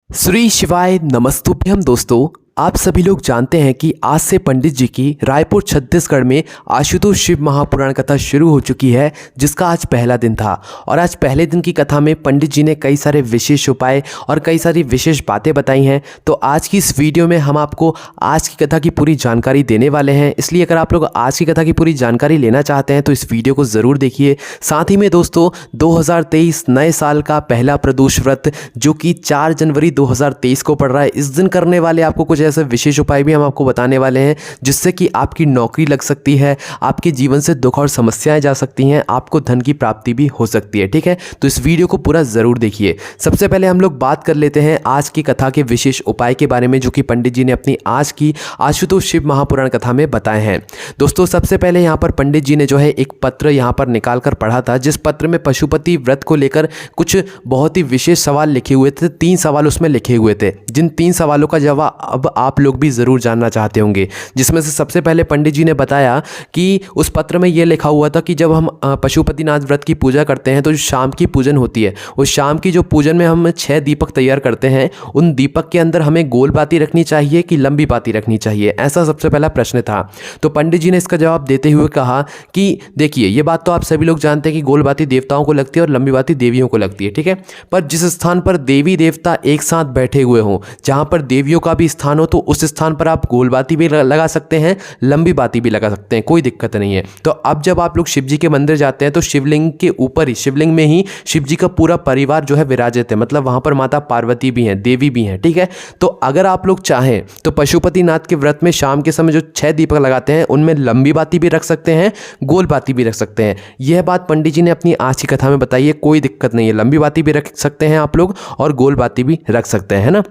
श्री शिवाय नमस्तुभ्यम। दोस्तों, आप सभी लोग जानते हैं कि आज से पंडित जी की रायपुर छत्तीसगढ़ में आशुतोष शिव महापुराण कथा शुरू हो चुकी है, जिसका आज पहला दिन था। और आज पहले दिन की कथा में पंडित जी ने कई सारे विशेष उपाय और कई सारी विशेष बातें बताई हैं। तो आज की इस वीडियो में हम आपको आज की कथा की पूरी जानकारी देने वाले हैं। इसलिए अगर आप लोग आज की कथा की पूरी जानकारी लेना चाहते हैं तो इस वीडियो को ज़रूर देखिए। साथ ही में दोस्तों, 2023 नए साल का पहला प्रदोष व्रत जो कि 4 जनवरी 2023 को पड़ रहा है, इस दिन करने वाले आपको कुछ ऐसे विशेष उपाय भी हम आपको बताने वाले हैं जिससे कि आपकी नौकरी लग सकती है, आपके जीवन से दुख और समस्याएं जा सकती हैं, आपको धन की प्राप्ति भी हो सकती है। ठीक है, तो इस वीडियो को पूरा ज़रूर देखिए। सबसे पहले हम लोग बात कर लेते हैं आज की कथा के विशेष उपाय के बारे में, जो कि पंडित जी ने अपनी आज की आशुतोष शिव महापुराण कथा में बताए हैं। दोस्तों, सबसे पहले यहाँ पर पंडित जी ने जो है एक पत्र यहाँ पर निकाल कर पढ़ा था, जिस पत्र में पशुपति व्रत को लेकर कुछ बहुत ही विशेष सवाल लिखे हुए थे। 3 सवाल उसमें लिखे हुए थे, जिन 3 सवालों का जवाब अब आप लोग भी ज़रूर जानना चाहते होंगे। जिसमें से सबसे पहले पंडित जी ने बताया कि उस पत्र में यह लिखा हुआ था कि जब हम पशुपतिनाथ व्रत की पूजा करते हैं तो जो शाम की पूजन होती है, उस शाम की जो पूजन में हम 6 दीपक तैयार करते हैं, उन दीपक के अंदर हमें गोल बाती रखनी चाहिए कि लंबी बाती रखनी चाहिए, ऐसा सबसे पहला प्रश्न था। तो पंडित जी ने इसका जवाब देते हुए कहा कि देखिए, ये बात तो आप सभी लोग जानते हैं कि गोल बाती देवताओं को लगती है और लंबी बाती देवियों को लगती है। ठीक है, पर जिस स्थान पर देवी देवता एक साथ बैठे हुए हों, जहां पर देवियों का भी स्थान हो, तो उस स्थान पर आप गोल बाती भी लगा सकते हैं, लंबी बाती भी लगा सकते हैं, कोई दिक्कत नहीं है। तो अब जब आप लोग शिव जी के मंदिर जाते हैं तो शिवलिंग के ऊपर ही, शिवलिंग में ही शिव जी का पूरा परिवार जो है विराजित है, मतलब वहां पर माता पार्वती भी हैं, देवी भी हैं। ठीक है, तो अगर आप लोग चाहें तो पशुपतिनाथ के व्रत में शाम के समय जो 6 दीपक लगाते हैं, उनमें लंबी बाती भी रख सकते हैं, गोल बाती भी रख सकते हैं। यह बात पंडित जी ने अपनी आज की कथा में बताई है, कोई दिक्कत नहीं है, लंबी बाती भी रख सकते हैं आप लोग और गोल बाती भी रख सकते हैं, है ना।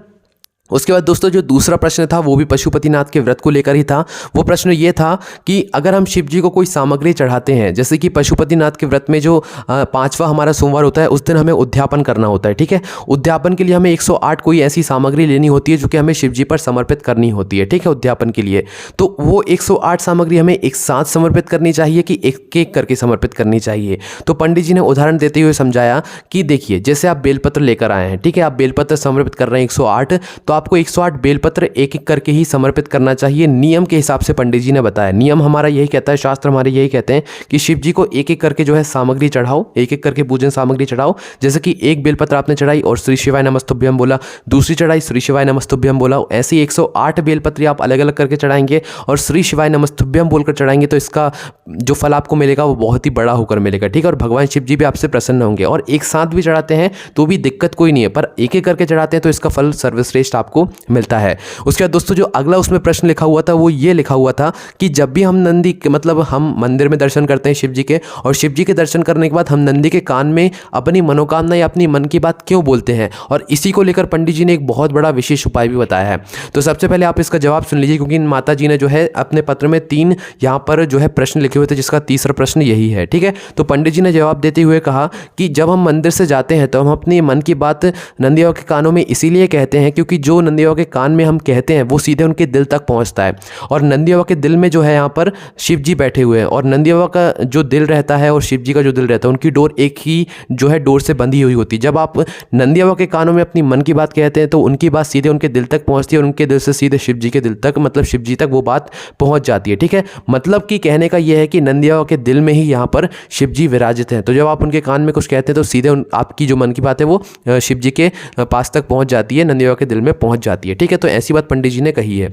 उसके बाद दोस्तों, जो दूसरा प्रश्न था वो भी पशुपतिनाथ के व्रत को लेकर ही था। वो प्रश्न ये था कि अगर हम शिव जी को कोई सामग्री चढ़ाते हैं, जैसे कि पशुपतिनाथ के व्रत में जो 5वां हमारा सोमवार होता है, उस दिन हमें उद्यापन करना होता है। ठीक है, उद्यापन के लिए हमें 108 कोई ऐसी सामग्री लेनी होती है जो कि हमें शिव जी पर समर्पित करनी होती है। ठीक है, उद्यापन के लिए तो वो 108 सामग्री हमें एक साथ समर्पित करनी चाहिए कि एक एक करके समर्पित करनी चाहिए। तो पंडित जी ने उदाहरण देते हुए समझाया कि देखिए, जैसे आप बेलपत्र लेकर आए हैं, ठीक है, आप बेलपत्र समर्पित कर रहे हैं 108, तो आपको 108 बेलपत्र एक एक करके ही समर्पित करना चाहिए, नियम के हिसाब से पंडित जी ने बताया। नियम हमारा यही कहता है, शास्त्र हमारे यही कहते हैं कि शिव जी को एक एक करके जो है सामग्री चढ़ाओ, एक एक करके पूजन सामग्री चढ़ाओ। जैसे कि एक बेलपत्र आपने चढ़ाई और श्री शिवाय नमस्तुभ्यम बोला, दूसरी चढ़ाई श्री शिवाय नमस्तुभ्यम बोला, ऐसे ही 108 बेलपत्र आप अलग अलग करके चढ़ाएंगे और श्री शिवाय नमस्तुभ्यम बोलकर चढ़ाएंगे, तो इसका जो फल आपको मिलेगा वो बहुत ही बड़ा होकर मिलेगा। ठीक है, और भगवान शिव जी भी आपसे प्रसन्न होंगे। और एक साथ भी चढ़ाते हैं तो भी दिक्कत कोई नहीं है, पर एक एक करके चढ़ाते हैं तो इसका फल सर्वश्रेष्ठ आपको मिलता है। उसके बाद दोस्तों, जो अगला उसमें प्रश्न लिखा हुआ था वो ये लिखा हुआ था कि जब भी हम नंदी के, मतलब हम मंदिर में दर्शन करते हैं शिव जी के, और शिव जी के दर्शन करने के बाद हम नंदी के कान में अपनी मनोकामना या अपनी मन की बात क्यों बोलते हैं, और इसी को लेकर पंडित जी ने एक बहुत बड़ा विशेष उपाय भी बताया है। तो सबसे पहले आप इसका जवाब सुन लीजिए, क्योंकि माता जी ने जो है अपने पत्र में 3 यहाँ पर जो है प्रश्न लिखे हुए थे, जिसका तीसरा प्रश्न यही है। ठीक है, तो पंडित जी ने जवाब देते हुए कहा कि जब हम मंदिर से जाते हैं तो हम अपने मन की बात नंदी बाबा के कानों में इसीलिए कहते हैं क्योंकि जो नंदी बाबा के कान में हम कहते हैं वो सीधे उनके दिल तक पहुंचता है। और नंदी बाबा के दिल में जो है यहाँ पर शिव जी बैठे हुए हैं, और नंदी बाबा का जो दिल रहता है और शिव जी का जो दिल रहता है, उनकी डोर एक ही जो है डोर से बंधी हुई होती है। जब आप नंदी बाबा के कानों में अपनी मन की बात कहते हैं तो उनकी बात सीधे उनके दिल तक पहुंचती है, और उनके दिल से सीधे शिव जी के दिल तक, मतलब शिव जी तक वो बात पहुंच जाती है। ठीक है, मतलब कि कहने का यह है कि नंदी बाबा के दिल में ही यहाँ पर शिव जी विराजित हैं। तो जब आप उनके कान में कुछ कहते हैं तो सीधे आपकी जो मन की बात है वो शिव जी के पास तक पहुंच जाती है, नंदी बाबा के दिल में पहुंच जाती है। ठीक है, तो ऐसी बात पंडित जी ने कही है।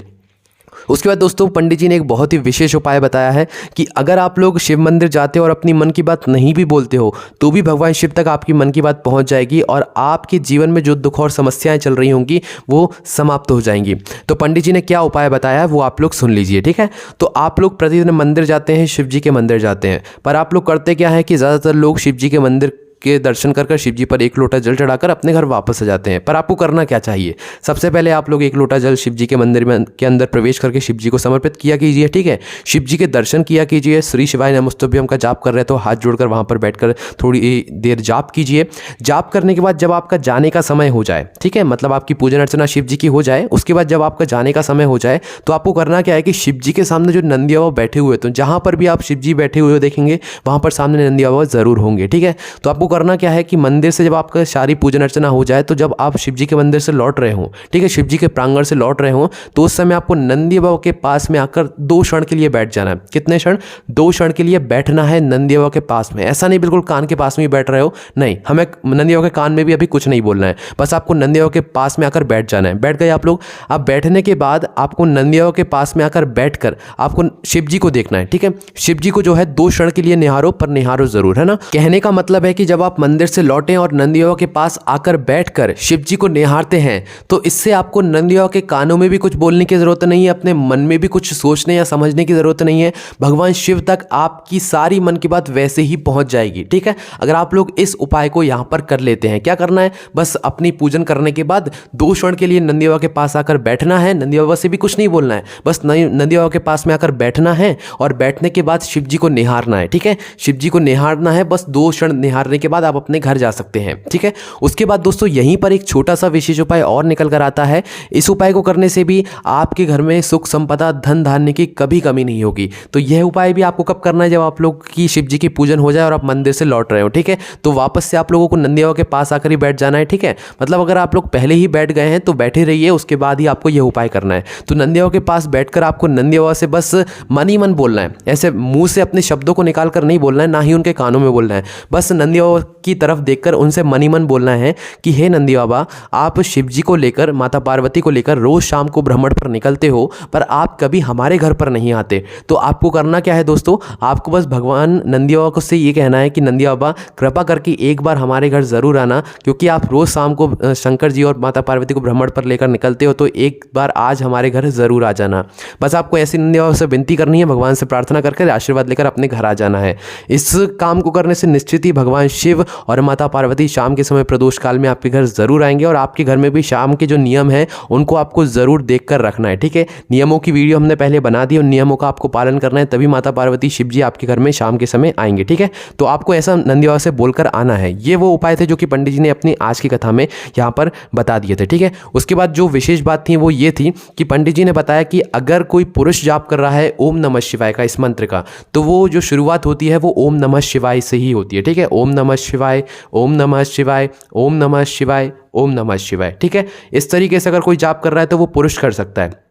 उसके बाद दोस्तों, पंडित जी ने एक बहुत ही विशेष उपाय बताया है कि अगर आप लोग शिव मंदिर जाते हो और अपनी मन की बात नहीं भी बोलते हो तो भी भगवान शिव तक आपकी मन की बात पहुंच जाएगी और आपके जीवन में जो दुख और समस्याएं चल रही होंगी वो समाप्त हो जाएंगी। तो पंडित जी ने क्या उपाय बताया है वो आप लोग सुन लीजिए। ठीक है, तो आप लोग प्रतिदिन मंदिर जाते हैं, शिव जी के मंदिर जाते हैं, पर आप लोग करते क्या है कि ज़्यादातर लोग शिव जी के मंदिर के दर्शन कर शिव जी पर 1 लोटा जल चढ़ाकर अपने घर वापस आ जाते हैं। पर आपको करना क्या चाहिए, सबसे पहले आप लोग 1 लोटा जल शिव जी के मंदिर में के अंदर प्रवेश करके शिव जी को समर्पित किया कीजिए। ठीक है, शिव जी के दर्शन किया कीजिए, श्री शिवाय नमस्तुभ्यम का जाप कर रहे तो हाथ जोड़कर वहां पर बैठकर थोड़ी देर जाप कीजिए। जाप करने के बाद जब आपका जाने का समय हो जाए, ठीक है, मतलब आपकी पूजन अर्चना शिव जी की हो जाए, उसके बाद जब आपका जाने का समय हो जाए तो आपको करना क्या है कि शिव जी के सामने जो नंदी बाबा बैठे हुए, तो जहां पर भी आप शिव जी बैठे हुए देखेंगे वहां पर सामने नंदी बाबा जरूर होंगे। ठीक है, तो आपको आपको करना क्या है कि मंदिर से जब आपका सारी पूजन अर्चना हो जाए, तो जब आप शिव जी के मंदिर से लौट रहे हो, ठीक है, शिव जी के प्रांगण से लौट रहे हो, तो उस समय आपको नंदी बाबा के पास में आकर 2 क्षण के लिए बैठ जाना है। कितने क्षण? 2 क्षण के लिए बैठना है नंदी बाबा के पास में। ऐसा नहीं बिल्कुल कान के पास में ही बैठ रहे हो, नहीं, हमें नंदी बाबा के कान में भी अभी कुछ नहीं बोलना है, बस आपको नंदी बाबा के पास में आकर बैठ जाना है। बैठ गए आप लोग। अब बैठने के बाद आपको नंदी बाबा के पास में आकर बैठकर आपको शिव जी को देखना है, ठीक है। शिव जी को जो है 2 क्षण के लिए निहारो, पर निहारो जरूर, है ना। कहने का मतलब है कि जब आप मंदिर से लौटें और नंदी बाबा के पास आकर बैठकर शिव जी को निहारते हैं, तो इससे आपको नंदी बाबा के कानों में भी कुछ बोलने की जरूरत नहीं है, अपने मन में भी कुछ सोचने या समझने की जरूरत नहीं है। भगवान शिव तक आपकी सारी मन की बात वैसे ही पहुंच जाएगी, ठीक है। अगर आप लोग इस उपाय को यहां पर कर लेते हैं, क्या करना है, बस अपनी पूजन करने के बाद 2 क्षण के लिए नंदी बाबा के पास आकर बैठना है। नंदी बाबा से भी कुछ नहीं बोलना है, बस नंदी बाबा के पास में आकर बैठना है और बैठने के बाद शिव जी को निहारना है, ठीक है। शिव जी को निहारना है, बस 2 क्षण निहारने के बाद आप अपने घर जा सकते हैं, ठीक है। उसके बाद दोस्तों यहीं पर एक छोटा सा विशेष उपाय और निकल कर आता है। इस उपाय को करने से भी आपके घर में सुख संपदा धन धान्य की कभी कमी नहीं होगी। तो यह उपाय भी आपको कब करना है, जब आप लोग की शिव जी की पूजन हो जाए और आप मंदिर से लौट रहे हो, ठीक है। तो वापस से आप लोगों को नंदी बाबा के पास आकर ही बैठ जाना है, ठीक है। मतलब अगर आप लोग पहले ही बैठ गए हैं तो बैठे रहिए, उसके बाद ही आपको यह उपाय करना है। तो नंदी बाबा के पास बैठकर आपको नंदी बाबा से बस मन ही मन बोलना है, ऐसे मुंह से अपने शब्दों को निकाल कर नहीं बोलना है, ना ही उनके कानों में बोलना है। बस नंदी बाबा की तरफ देखकर उनसे मन ही मन बोलना है कि हे नंदी बाबा, आप शिव जी को लेकर, माता पार्वती को लेकर रोज शाम को भ्रमण पर निकलते हो, पर आप कभी हमारे घर पर नहीं आते। तो आपको करना क्या है दोस्तों, आपको बस भगवान नंदी बाबा को से ये कहना है कि नंदी बाबा कृपा करके एक बार हमारे घर जरूर आना, क्योंकि आप रोज शाम को शंकर जी और माता पार्वती को भ्रमण पर लेकर निकलते हो, तो एक बार आज हमारे घर जरूर आ जाना। बस आपको ऐसी नंदी बाबा से विनती करनी है, भगवान से प्रार्थना करके आशीर्वाद लेकर अपने घर आ जाना है। इस काम को करने से निश्चित ही भगवान शिव और माता पार्वती शाम के समय प्रदोष काल में आपके घर जरूर आएंगे, और आपके घर में भी शाम के जो नियम है उनको आपको जरूर देखकर रखना है, ठीक है। नियमों की वीडियो हमने पहले बना दी, उन नियमों का आपको पालन करना है, तभी माता पार्वती शिव जी आपके घर में शाम के समय आएंगे, ठीक है। तो आपको ऐसा नंदी बाबा से बोलकर आना है। ये वो उपाय थे जो कि पंडित जी ने अपनी आज की कथा में यहाँ पर बता दिए थे, ठीक है। उसके बाद जो विशेष बात थी वो ये थी कि पंडित जी ने बताया कि अगर कोई पुरुष जाप कर रहा है ओम नमः शिवाय का, इस मंत्र का, तो वो जो शुरुआत होती है वो ओम नमः शिवाय से ही होती है, ठीक है। ओम नमः शिवाय, ओम नमः शिवाय, ओम नमः शिवाय, ओम नमः शिवाय, ठीक है। इस तरीके से अगर कोई जाप कर रहा है तो वो पुरुष कर सकता है।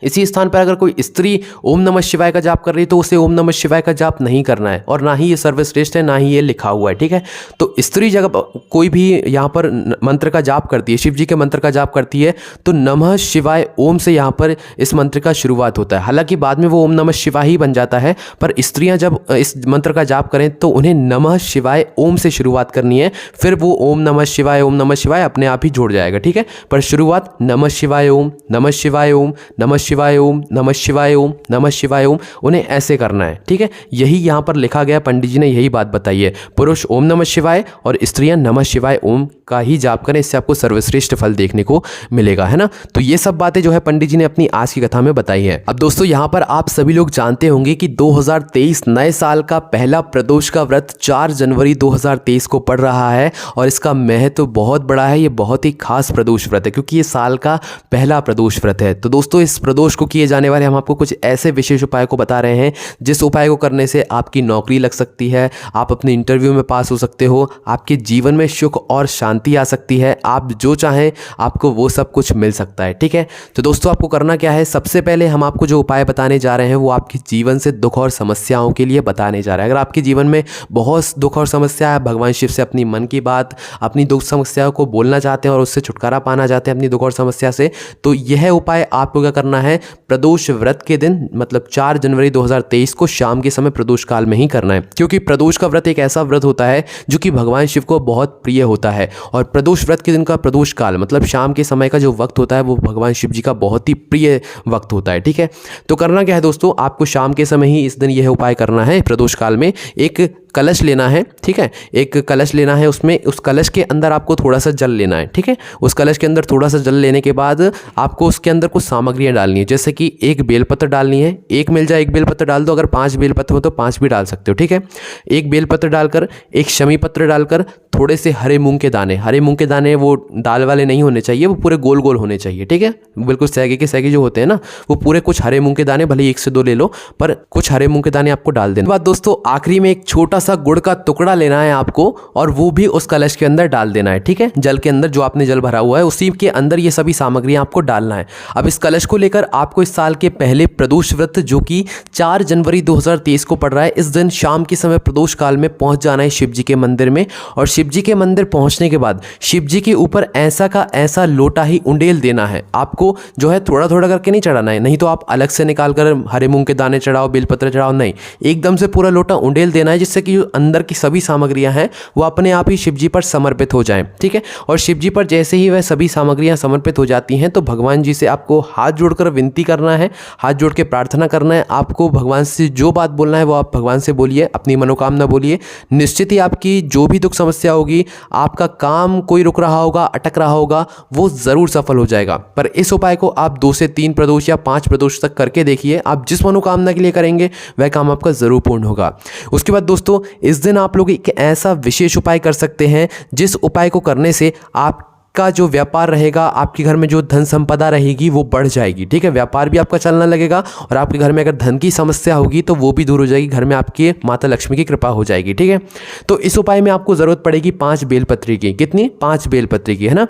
इसी स्थान पर अगर कोई स्त्री ओम नमः शिवाय का जाप कर रही है तो उसे ओम नमः शिवाय का जाप नहीं करना है, और ना ही ये सर्वश्रेष्ठ है, ना ही ये लिखा हुआ है, ठीक है। तो स्त्री जब कोई भी यहाँ पर मंत्र का जाप करती है, शिव जी के मंत्र का जाप करती है, तो नमः शिवाय ओम से यहाँ पर इस मंत्र का शुरुआत होता है। हालांकि बाद में वो ओम नमः शिवाय ही बन जाता है, पर स्त्रियाँ जब इस मंत्र का जाप करें तो उन्हें नमः शिवाय ओम से शुरुआत करनी है, फिर वो ओम नमः शिवाय, ओम नमः शिवाय अपने आप ही जुड़ जाएगा, ठीक है। पर शुरुआत नमः शिवाय ओम, नमः शिवाय ओम, नमः शिवाय ओम, नमः शिवाय ओम, नमः शिवाय ओम, उन्हें ऐसे करना है, ठीक है। यही यहाँ पर लिखा गया, पंडित जी ने यही बात बताई है। पुरुष ओम नमः शिवाय और स्त्रियां नमः शिवाय ओम का ही जाप करें, इससे आपको सर्वश्रेष्ठ फल देखने को मिलेगा, है ना। तो ये सब बातें जो है पंडित जी ने अपनी आज की कथा में बताई है। अब दोस्तों यहाँ पर आप सभी लोग जानते होंगे कि 2023 नए साल का पहला प्रदोष का व्रत 4 जनवरी 2023 को पड़ रहा है, और इसका महत्व बहुत बड़ा है। ये बहुत ही खास प्रदोष व्रत है, क्योंकि ये साल का पहला प्रदोष व्रत है। तो दोस्तों इस प्रदोष को किए जाने वाले हम आपको कुछ ऐसे विशेष उपाय को बता रहे हैं, जिस उपाय को करने से आपकी नौकरी लग सकती है, आप अपने इंटरव्यू में पास हो सकते हो, आपके जीवन में सुख और शांति आ सकती है, आप जो चाहें आपको वो सब कुछ मिल सकता है, ठीक है। तो दोस्तों आपको करना क्या है, सबसे पहले हम आपको जो उपाय बताने जा रहे हैं वो आपके जीवन से दुख और समस्याओं के लिए बताने जा रहे हैं। अगर आपके जीवन में बहुत दुख और समस्या है, भगवान शिव से अपनी मन की बात, अपनी दुख समस्याओं को बोलना चाहते हैं और उससे छुटकारा पाना चाहते हैं अपनी दुख और समस्या से, तो यह उपाय आपको क्या करना है, प्रदोष व्रत के दिन मतलब 4 जनवरी 2023 को शाम के समय प्रदोष काल में ही करना है। क्योंकि प्रदोष का व्रत एक ऐसा व्रत होता है जो कि भगवान शिव को बहुत प्रिय होता है, और प्रदोष व्रत के दिन का प्रदोष काल मतलब शाम के समय का जो वक्त होता है वो भगवान शिव जी का बहुत ही प्रिय वक्त होता है, ठीक है। तो करना क्या है दोस्तों, आपको शाम के समय ही इस दिन यह उपाय करना है। प्रदोष काल में एक कलश लेना है, ठीक है, एक कलश लेना है, उसमें उस कलश के अंदर आपको थोड़ा सा जल लेना है, ठीक है। उस कलश के अंदर थोड़ा सा जल लेने के बाद आपको उसके अंदर कुछ सामग्रियां डालनी है, जैसे कि एक बेलपत्र डालनी है, एक मिल जाए एक बेलपत्र डाल दो, अगर 5 बेलपत्र हो तो 5 भी डाल सकते हो, ठीक है। एक बेलपत्र डालकर, एक शमी पत्र डालकर, थोड़े से हरे मूंग के दाने, हरे मूंग के दाने वो दाल वाले नहीं होने चाहिए, वो पूरे गोल गोल होने चाहिए, ठीक है, बिल्कुल सैगे के सैगे जो होते हैं ना, वो पूरे कुछ हरे मूंग के दाने, भले 1 से 2 ले लो, पर कुछ हरे मूंग के दाने आपको डाल देना। बाद दोस्तों आखिरी में एक छोटा सा गुड़ का टुकड़ा लेना है आपको और वो भी उस कलश के अंदर डाल देना है। ठीक है, जल के अंदर जो आपने जल भरा हुआ है उसी के अंदर ये सभी सामग्रियां आपको डालना है। अब इस कलश को लेकर आपको इस साल के पहले प्रदोष व्रत जो कि 4 जनवरी 2023 को पड़ रहा है, इस दिन शाम के समय प्रदोष काल में पहुंच जाना है शिव जी के मंदिर में। और शिव जी के मंदिर पहुंचने के बाद शिव जी के ऊपर ऐसा का ऐसा लोटा ही उंडेल देना है। आपको जो है थोड़ा थोड़ा करके नहीं चढ़ाना है, नहीं तो आप अलग से निकाल कर हरे मूंग के दाने चढ़ाओ, बेलपत्र चढ़ाओ, नहीं, एकदम से पूरा लोटा उंडेल देना है, जिससे कि अंदर की सभी सामग्रियां हैं वो अपने आप ही शिव जी पर समर्पित हो जाएं। ठीक है, और शिव जी पर जैसे ही वह सभी सामग्रियां समर्पित हो जाती हैं तो भगवान जी से आपको हाथ जोड़कर विनती करना है, हाथ जोड़ के प्रार्थना करना है। आपको भगवान से जो बात बोलना है वो आप भगवान से बोलिए, अपनी मनोकामना बोलिए। निश्चित ही आपकी जो भी दुख समस्या होगी, आपका काम कोई रुक रहा होगा, अटक रहा होगा, वो ज़रूर सफल हो जाएगा। पर इस उपाय को आप 2 से 3 प्रदोष या 5 प्रदोष तक करके देखिए, आप जिस मनोकामना के लिए करेंगे वह काम आपका ज़रूर पूर्ण होगा। उसके बाद दोस्तों, इस दिन आप लोग एक ऐसा विशेष उपाय कर सकते हैं जिस उपाय को करने से आपका जो व्यापार रहेगा, आपके घर में जो धन संपदा रहेगी वो बढ़ जाएगी। ठीक है, व्यापार भी आपका चलने लगेगा और आपके घर में अगर धन की समस्या होगी तो वो भी दूर हो जाएगी, घर में आपकी माता लक्ष्मी की कृपा हो जाएगी। ठीक है, तो इस उपाय में आपको ज़रूरत पड़ेगी 5 बेलपत्री की। कितनी? 5 बेलपत्री की, है ना।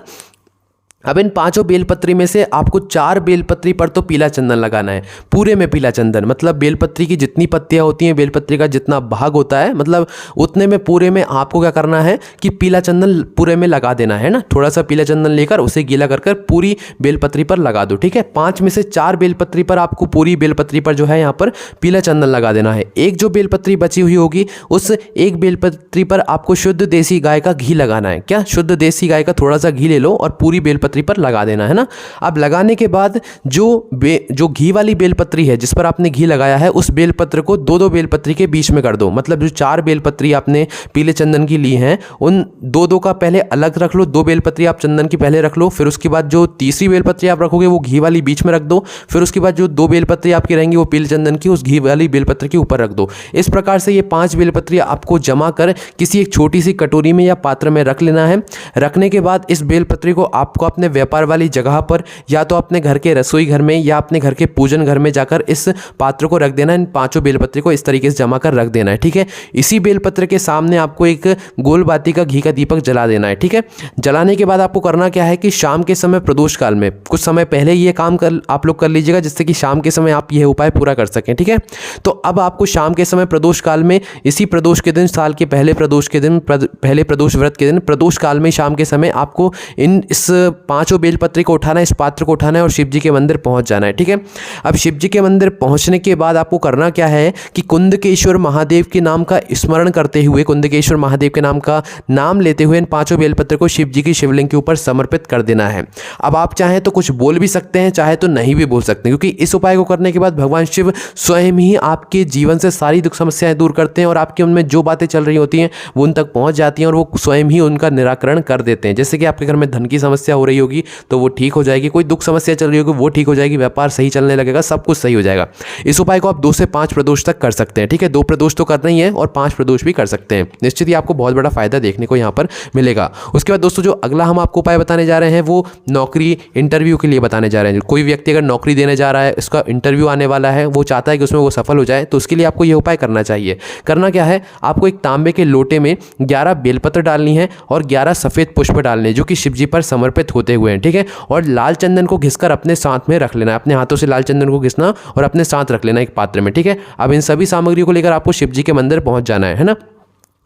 अब इन 5 बेलपत्री में से आपको 4 बेलपत्री पर तो पीला चंदन लगाना है, पूरे में पीला चंदन, मतलब बेलपत्री की जितनी पत्तियां होती हैं, बेलपत्री का जितना भाग होता है, मतलब उतने में पूरे में आपको क्या करना है कि पीला चंदन पूरे में लगा देना है ना। थोड़ा सा पीला चंदन लेकर उसे गीला कर कर पूरी बेलपत्री पर लगा दो। ठीक है, 5 में से 4 बेलपत्री पर आपको पूरी बेलपत्री पर जो है यहाँ पर पीला चंदन लगा देना है। एक जो बेलपत्री बची हुई होगी उस एक बेलपत्री पर आपको शुद्ध देसी गाय का घी लगाना है। क्या? शुद्ध देसी गाय का थोड़ा सा घी ले लो और पूरी बेलपत्री पर लगा देना है ना। अब लगाने के बाद जो घी वाली बेलपत्री है जिस पर आपने घी लगाया है, उस बेलपत्र को 2-2 बेलपत्री के बीच में कर दो। मतलब जो 4 बेलपत्री आपने पीले चंदन की ली हैं उन 2-2 का पहले अलग रख लो, 2 बेलपत्री आप चंदन की पहले रख लो, फिर उसके बाद जो तीसरी बेलपत्री आप रखोगे वो घी वाली बीच में रख दो, फिर उसके बाद जो 2 बेलपत्री आपकी रहेंगी वो पीले चंदन की उस घी वाली बेलपत्र के ऊपर रख दो। इस प्रकार से ये 5 बेलपत्री आपको जमा कर किसी एक छोटी सी कटोरी में या पात्र में रख लेना है। रखने के बाद इस बेलपत्री को आपको अपने व्यापार वाली जगह पर या तो अपने घर के रसोई घर में या अपने घर के पूजन घर में जाकर इस पात्र को रख देना है। इन 5 बेलपत्री को इस तरीके से जमा कर रख देना है। ठीक है, इसी बेलपत्र के सामने आपको एक गोल बाती का घी का दीपक जला देना है। ठीक है, जलाने के बाद आपको करना क्या है कि शाम के समय प्रदोष काल में कुछ समय पहले ये काम आप लोग कर लीजिएगा, जिससे कि शाम के समय आप यह उपाय पूरा कर सकें। ठीक है, तो अब आपको शाम के समय प्रदोष काल में इसी प्रदोष के दिन, साल के पहले प्रदोष के दिन, पहले प्रदोष व्रत के दिन, प्रदोष काल में शाम के समय आपको इस 5 बेलपत्री को उठाना है, इस पात्र को उठाना है और शिव जी के मंदिर पहुंच जाना है। ठीक है, अब शिव जी के मंदिर पहुंचने के बाद आपको करना क्या है कि कुंदकेश्वर महादेव के नाम का स्मरण करते हुए, कुंदकेश्वर महादेव के नाम का नाम लेते हुए इन 5 बेलपत्र को शिव जी की शिवलिंग के ऊपर समर्पित कर देना है। अब आप चाहें तो कुछ बोल भी सकते हैं, चाहे तो नहीं भी बोल सकते, क्योंकि इस उपाय को करने के बाद भगवान शिव स्वयं ही आपके जीवन से सारी दुख समस्याएं दूर करते हैं और आपके उनमें जो बातें चल रही होती हैं वो उन तक पहुंच जाती हैं और वो स्वयं ही उनका निराकरण कर देते हैं। जैसे कि आपके घर में धन की समस्या हो रही होगी तो वो ठीक हो जाएगी, कोई दुख समस्या चल रही होगी वो ठीक हो जाएगी, व्यापार सही चलने लगेगा, सब कुछ सही हो जाएगा। इस उपाय को आप 2 से 5 प्रदोष तक कर सकते हैं। ठीक है, 2 प्रदोष तो करना ही है और 5 प्रदोष भी कर सकते हैं। निश्चित ही आपको बहुत बड़ा फायदा देखने को यहाँ पर मिलेगा। उसके बाद दोस्तों, जो अगला हम आपको उपाय बताने जा रहे हैं वो नौकरी इंटरव्यू के लिए बताने जा रहे हैं। कोई व्यक्ति अगर नौकरी देने जा रहा है, इसका इंटरव्यू आने वाला है, वो चाहता है कि उसमें वो सफल हो जाए, तो उसके लिए आपको ये उपाय करना चाहिए। करना क्या है, आपको एक तांबे के लोटे में 11 बेलपत्र डालनी है और 11 सफ़ेद पुष्प डालने हैं जो कि शिव जी पर समर्पित होते हुए हैं। ठीक है, और लाल चंदन को घिसकर अपने साथ में रख लेना है, अपने हाथों से लाल चंदन को घिसना और अपने साथ रख लेना एक पात्र में। ठीक है, अब इन सभी सामग्रियों को लेकर आपको शिव जी के मंदिर पहुंच जाना है ना।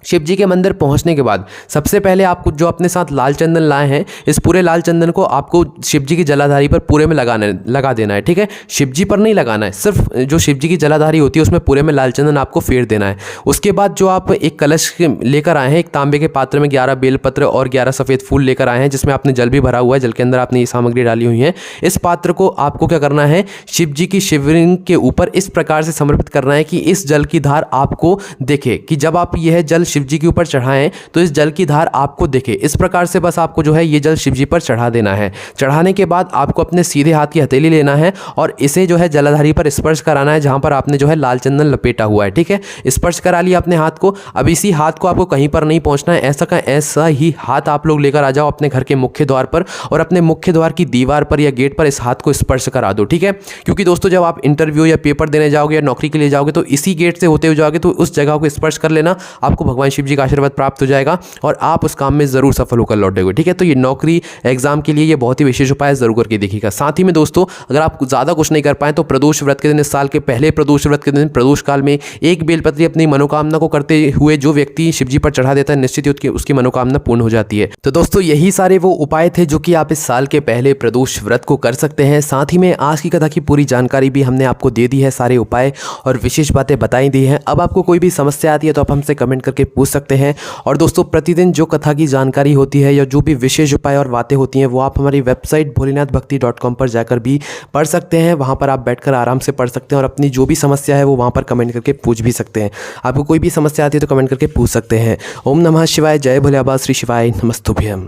शिव जी के मंदिर पहुंचने के बाद सबसे पहले आपको जो अपने साथ लाल चंदन लाए हैं, इस पूरे लाल चंदन को आपको शिव जी की जलाधारी पर पूरे में लगा देना है। ठीक है, शिव जी पर नहीं लगाना है, सिर्फ जो शिव जी की जलाधारी होती है उसमें पूरे में लाल चंदन आपको फेर देना है। उसके बाद जो आप एक कलश लेकर आए हैं, एक तांबे के पात्र में 11 बेलपत्र और 11 सफ़ेद फूल लेकर आए हैं, जिसमें आपने जल भी भरा हुआ है, जल के अंदर आपने ये सामग्री डाली हुई है। इस पात्र को आपको क्या करना है, शिव जी की शिवलिंग के ऊपर इस प्रकार से समर्पित करना है कि इस जल की धार आपको देखे, कि जब आप यह जल शिव जी के ऊपर चढ़ाएं तो इस जल की धार आपको दिखे, इस प्रकार से बस आपको जो है ये जल शिव जी पर चढ़ा देना है। चढ़ाने के बाद आपको अपने सीधे हाथ की हथेली लेना है और इसे जो है जलाधारी पर स्पर्श कराना है जहां पर आपने जो है लाल चंदन लपेटा हुआ है। ठीक है, स्पर्श करा लिया अपने हाथ को। अब इसी हाथ को आपको कहीं पर नहीं पहुंचना है, ऐसा का ऐसा ही हाथ आप लोग लेकर आ जाओ अपने घर के मुख्य द्वार पर और अपने मुख्य द्वार की दीवार पर या गेट पर इस हाथ को स्पर्श करा दो। ठीक है, क्योंकि दोस्तों जब आप इंटरव्यू या पेपर देने जाओगे या नौकरी के लिए जाओगे तो इसी गेट से होते हुए जाओगे, तो उस जगह को स्पर्श कर लेना, आपको भगवान शिव जी का आशीर्वाद प्राप्त हो जाएगा और आप उस काम में जरूर सफल होकर लौटेगे। ठीक है, तो ये नौकरी एग्जाम के लिए ये बहुत ही विशेष उपाय जरूर करके देखिएगा। साथ ही में दोस्तों अगर आप ज़्यादा कुछ नहीं कर पाए तो प्रदोष व्रत के दिन, इस साल के पहले प्रदोष व्रत के दिन प्रदोष काल में एक बेलपत्री अपनी मनोकामना को करते हुए जो व्यक्ति शिव जी पर चढ़ा देता है, निश्चित ही उसकी मनोकामना पूर्ण हो जाती है। तो दोस्तों यही सारे वो उपाय थे जो कि आप इस साल के पहले प्रदोष व्रत को कर सकते हैं। साथ ही में आज की कथा की पूरी जानकारी भी हमने आपको दे दी है, सारे उपाय और विशेष बातें बताई दी हैं। अब आपको कोई भी समस्या आती है तो आप हमसे कमेंट करके पूछ सकते हैं। और दोस्तों प्रतिदिन जो कथा की जानकारी होती है या जो भी विशेष उपाय और बातें होती हैं वो आप हमारी वेबसाइट भोलेनाथभक्ति.com पर जाकर भी पढ़ सकते हैं। वहाँ पर आप बैठकर आराम से पढ़ सकते हैं और अपनी जो भी समस्या है वो वहाँ पर कमेंट करके पूछ भी सकते हैं। आपको कोई भी समस्या आती है तो कमेंट करके पूछ सकते हैं। ओम नमः शिवाय, जय भोले बाबा, श्री शिवाय नमस्तुभ्यम।